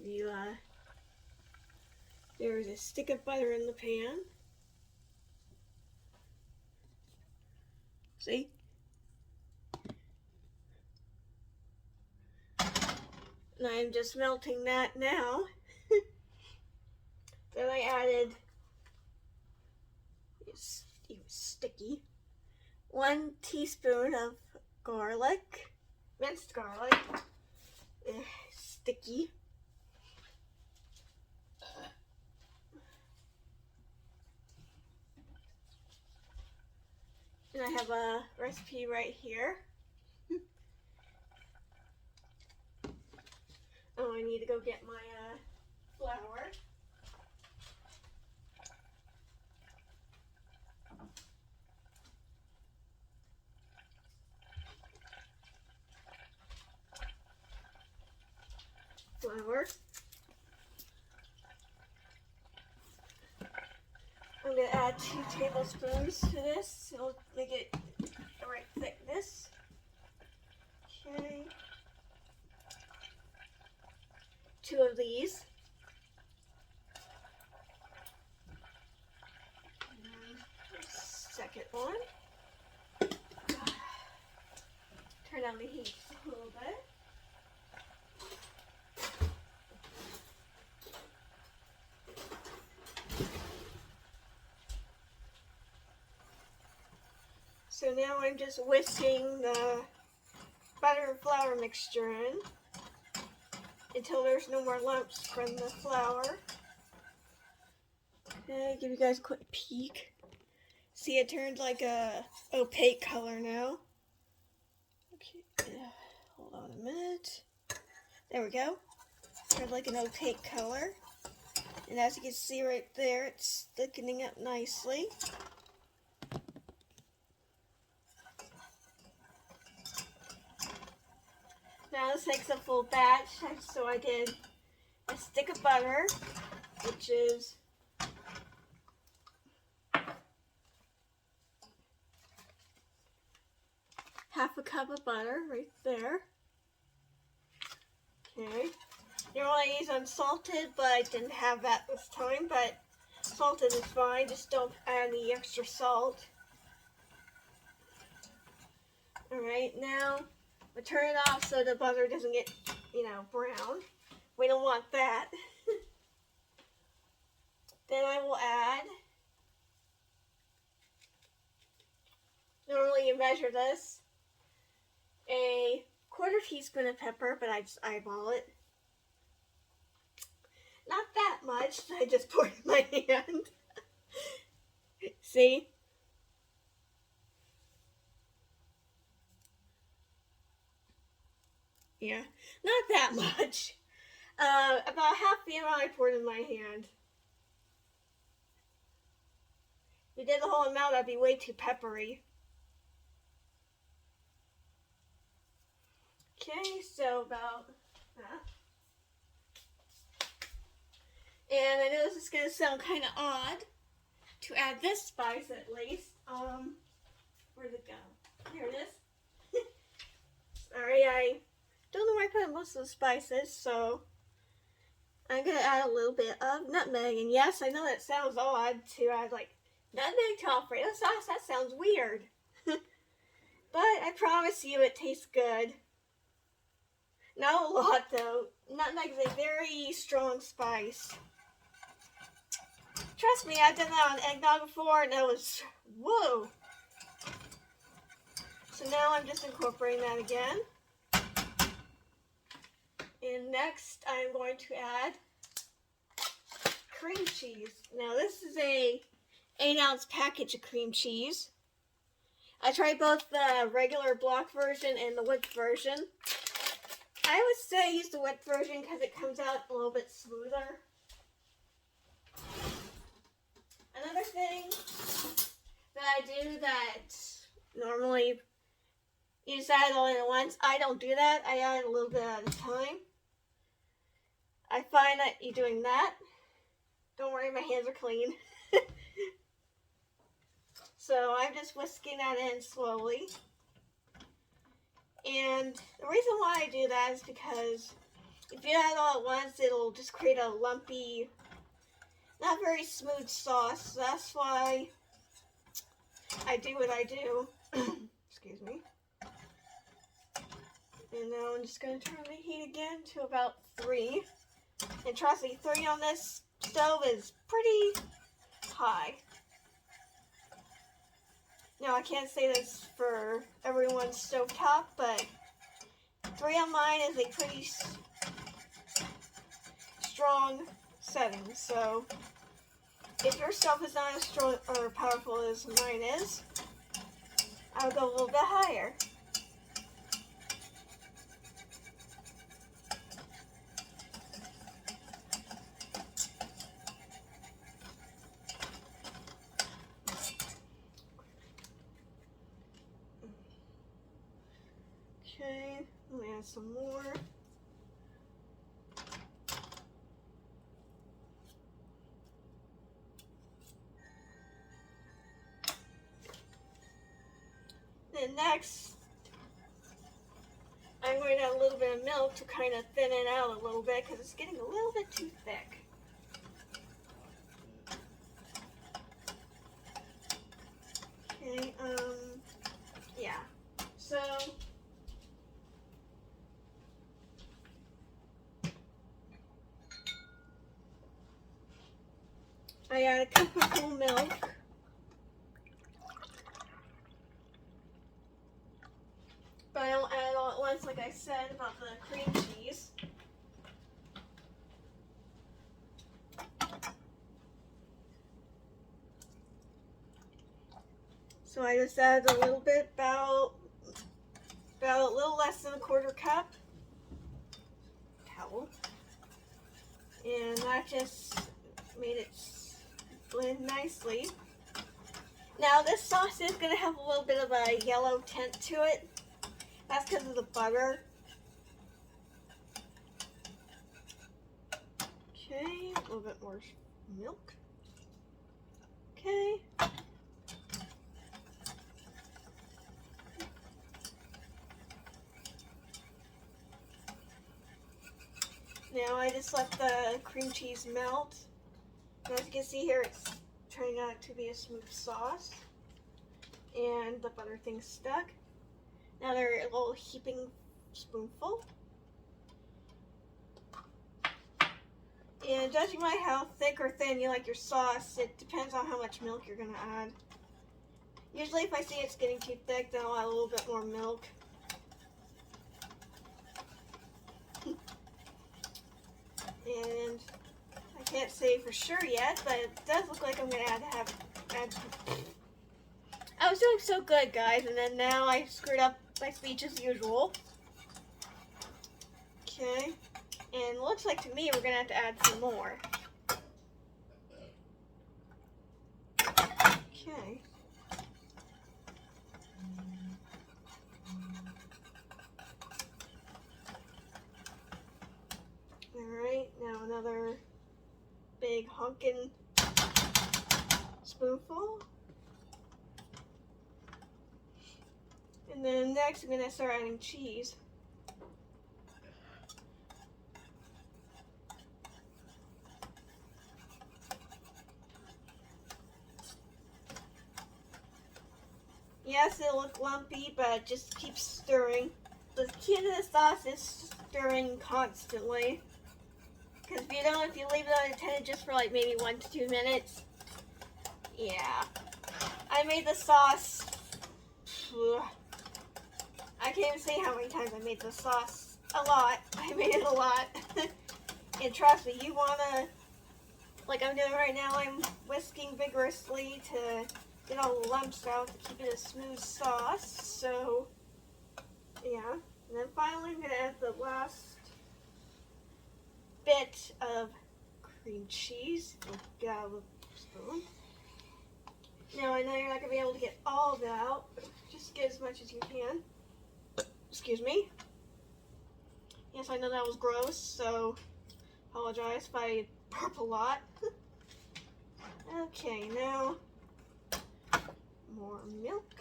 give you there's a stick of butter in the pan. See? And I'm just melting that now. Then I added, it was sticky, 1 teaspoon of garlic, minced garlic, sticky. And I have a recipe right here. Oh, I need to go get my flour. I'm going to add 2 tablespoons to this. It'll make it the right thickness. Okay. 2 of these. And second one. Turn down the heat a little bit. So now I'm just whisking the butter and flour mixture in until there's no more lumps from the flour. Okay, give you guys a quick peek. See, it turned like a opaque color now. Okay, hold on a minute. There we go. Turned like an opaque color. And as you can see right there, it's thickening up nicely. Now this makes a full batch, so I did a stick of butter, which is half a cup of butter right there. Okay. Normally I use unsalted, but I didn't have that this time, but salted is fine, just don't add any extra salt. Alright, now we'll turn it off so the butter doesn't get, brown. We don't want that. Then I will add, normally you measure this, a 1/4 teaspoon of pepper, but I just eyeball it. Not that much, I just poured in my hand. See? Yeah, not that much. About half the amount I poured in my hand. If you did the whole amount, that'd be way too peppery. Okay, so about that. And I know this is going to sound kind of odd to add this spice at least. Where'd it go? Here it is. Sorry, I don't know where I put most of the spices, so I'm going to add a little bit of nutmeg. And yes, I know that sounds odd to add like nutmeg to Alfredo sauce. That sounds weird. But I promise you it tastes good. Not a lot though. Nutmeg is a very strong spice. Trust me, I've done that on eggnog before and it was, whoa. So now I'm just incorporating that again. And next I'm going to add cream cheese. Now this is a 8-ounce package of cream cheese. I tried both the regular block version and the whipped version. I would say use the whipped version because it comes out a little bit smoother. Another thing that I do that normally you just add it all in at once, I don't do that. I add a little bit at a time. I find that you doing that. Don't worry, my hands are clean. So I'm just whisking that in slowly. And the reason why I do that is because if you add it all at once, it'll just create a lumpy, not very smooth sauce. So that's why I do what I do. Excuse me. And now I'm just going to turn the heat again to about 3. And trust me, 3 on this stove is pretty high. Now I can't say this for everyone's stovetop, but 3 on mine is a pretty strong setting. So if your stove is not as strong or powerful as mine is, I'll go a little bit higher. Okay, let me add some more. Then next, I'm going to add a little bit of milk to kind of thin it out a little bit because it's getting a little bit too thick. Okay, yeah. So I add a cup of whole milk. But I don't add it all at once, like I said about the cream cheese. So I just added a little bit, about a little less than a 1/4 cup. Towel. And that just made it blend nicely. Now this sauce is going to have a little bit of a yellow tint to it. That's because of the butter. Okay, a little bit more milk. Okay. Now I just let the cream cheese melt. As you can see here, it's turning out to be a smooth sauce. And the butter thing's stuck. Now they're a little heaping spoonful. And judging by how thick or thin you like your sauce, it depends on how much milk you're going to add. Usually if I see it's getting too thick, then I'll add a little bit more milk. And I can't say for sure yet, but it does look like I'm going to add. I was doing so good, guys, and then now I screwed up my speech as usual. Okay, and it looks like to me we're going to have to add some more. Okay. Alright, now another big honkin' spoonful. And then next I'm going to start adding cheese. Yes, it'll look lumpy, but just keep stirring. The key to this sauce is stirring constantly. Because if you leave it unattended just for like maybe 1 to 2 minutes, yeah. I made the sauce, I can't even say how many times I made the sauce. A lot. I made it a lot. And trust me, you want to, like I'm doing right now, I'm whisking vigorously to get all the lumps out to keep it a smooth sauce. So, yeah. And then finally I'm going to add the last bit of cream cheese. Get out of the spoon. Now I know you're not going to be able to get all of that out, but just get as much as you can. Excuse me. Yes, I know that was gross, so apologize if I burp a lot. Okay, now more milk.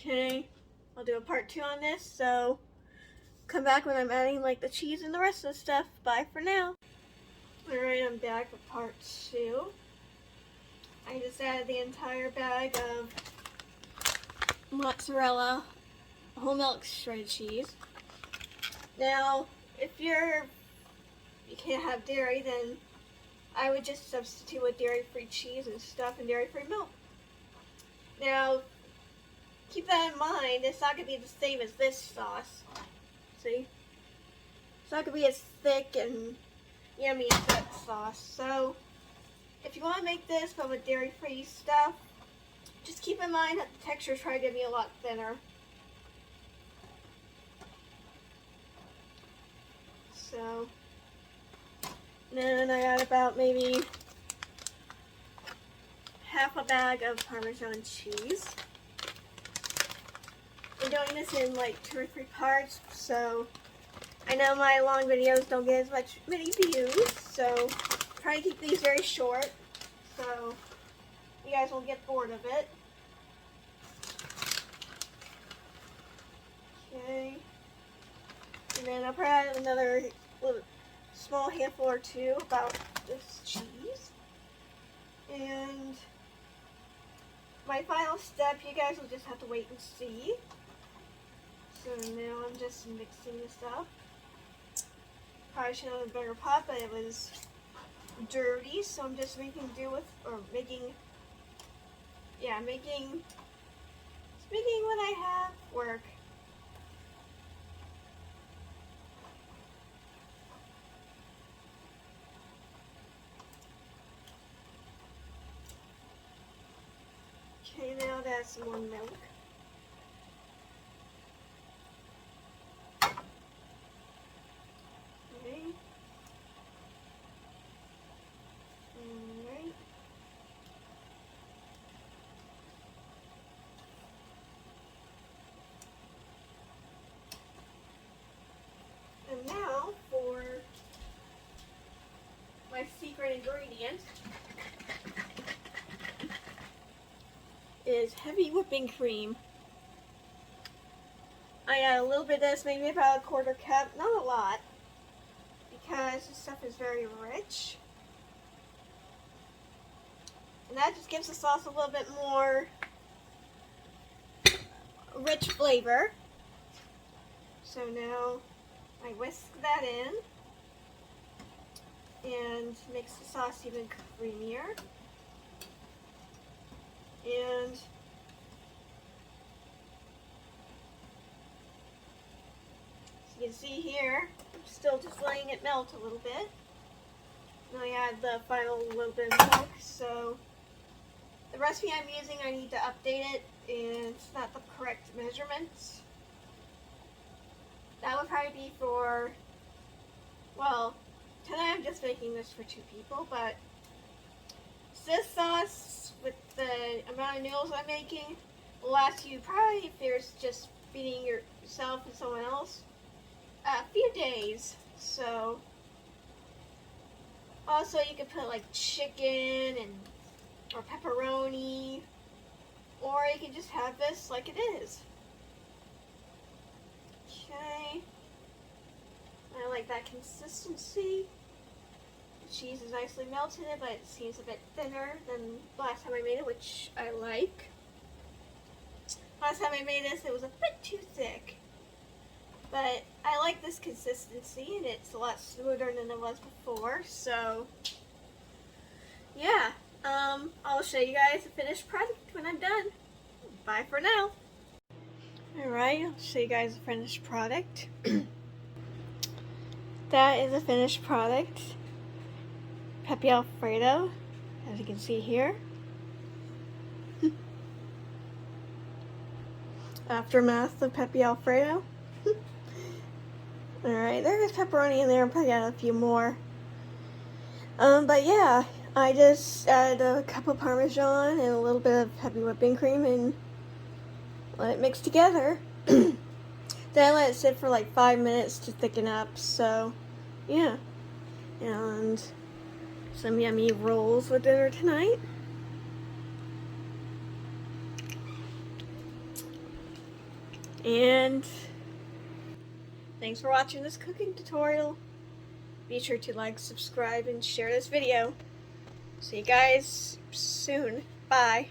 Okay, I'll do a part 2 on this, so come back when I'm adding like the cheese and the rest of the stuff. Bye for now. Alright, I'm back with part 2. I just added the entire bag of mozzarella whole milk shredded cheese. Now, if you can't have dairy, then I would just substitute with dairy-free cheese and stuff and dairy-free milk. Now, keep that in mind, it's not going to be the same as this sauce. See? It's not going to be as thick and yummy as that sauce. So, if you want to make this but with dairy-free stuff, just keep in mind that the texture is probably going to be a lot thinner. So, then I got about maybe half a bag of Parmesan cheese. I'm doing this in like 2 or 3 parts, so I know my long videos don't get as many views, so try to keep these very short, so you guys won't get bored of it. Okay. And then I'll probably add another little small handful or 2 about this cheese. And my final step, you guys will just have to wait and see. So now I'm just mixing this up. Probably should have a bigger pot, but it was dirty, so I'm just making what I have work. Okay, now that's some more milk. Okay. Alright. And now for my secret ingredient is heavy whipping cream. I got a little bit of this, maybe about a 1/4 cup, not a lot, because this stuff is very rich. And that just gives the sauce a little bit more rich flavor. So now I whisk that in and makes the sauce even creamier. And as you can see here, I'm still just letting it melt a little bit. Now I add the final little bit of milk. So the recipe I'm using, I need to update it, and it's not the correct measurements. That would probably be for, well, tonight I'm just making this for 2 people, but this sauce with the amount of noodles I'm making will last you probably, if you're just feeding yourself and someone else, a few days. So also you can put like chicken or pepperoni, or you can just have this like it is. Okay, I like that consistency. The cheese is nicely melted, but it seems a bit thinner than last time I made it, which I like. Last time I made this, it was a bit too thick. But I like this consistency, and it's a lot smoother than it was before. So, yeah. I'll show you guys the finished product when I'm done. Bye for now. Alright, I'll show you guys the finished product. That is a finished product. Pepe Alfredo, as you can see here. Aftermath of Pepe Alfredo. Alright, there's pepperoni in there. I'm probably add a few more. But yeah, I just added a cup of Parmesan and a little bit of heavy whipping cream and let it mix together. Then I let it sit for like 5 minutes to thicken up. So, yeah. And some yummy rolls with dinner tonight. And thanks for watching this cooking tutorial. Be sure to like, subscribe, and share this video. See you guys soon. Bye.